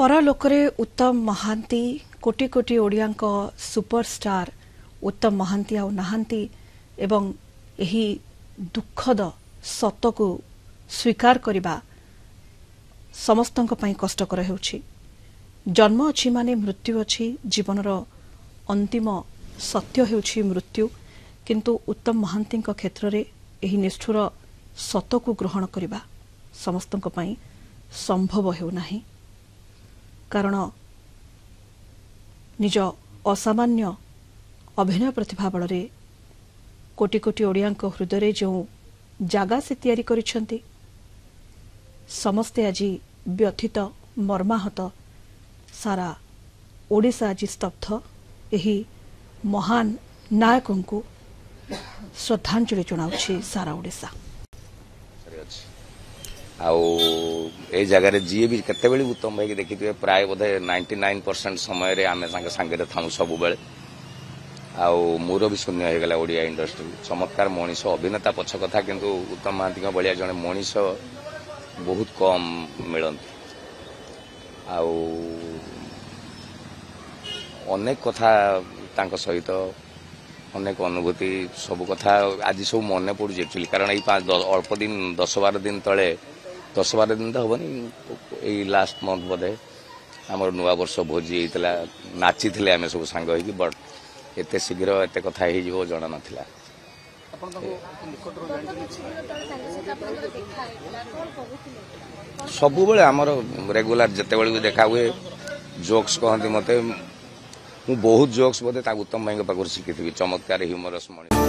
परलोकरे उत्तम महांती कोटी कोटी ओडिया सुपरस्टार उत्तम महांती आउ नाहांती एवं एही दुखद सत को स्वीकार करने समस्तंक पई कष्टकर होउछि। जन्म अछि माने मृत्यु अछि, जीवनर अंतिम सत्य होउछि मृत्यु। किंतु उत्तम महांती क्षेत्र रे एही निष्ठुर सत को ग्रहण करने समस्तंक पई संभव हेउ नाही, कारण निज असामान्य अभिनय प्रतिभा बल कोटी कोटी ओडिया हृदय जो जागा से तैयारी करिसेंती, समस्ते आज व्यथित मर्माहत, सारा ओडिशा आज स्तब्ध। एही महान नायकों को श्रद्धांजलि जनाउछि सारा ओडिशा। ए जगार जी भी केते उत्तम भाई देखिए प्राय बोधे 99% समय रे आमे सांगे था सब बेले मोर भी शून्य हो गला ओडिया इंडस्ट्री। चमत्कार मनीष अभिनेता पछ कथा, किंतु उत्तम महांती भाया जड़े मनीष बहुत कम मिलती। अनेक कथा तांको सहित अनेक अनुभूति सब कथा आज सब मन पड़ू एक्चुअली, कारण ये अल्प दिन 10-12 दिन तले 10-12 दिन तो हेनी, यही लास्ट मंथ बोधे आमर नुआ वर्ष भोजी होता नाची थे आम सब सांग हो, बट एत शीघ्र एत कथा हो जना नाला। सब बेले आमर रेगुलर जिते बड़े भी देखा हुए जोक्स कहती मत, बहुत जोक्स बोधे उत्तम भाई पाखर शिखी, चमत्कार ह्यूमरस मणि।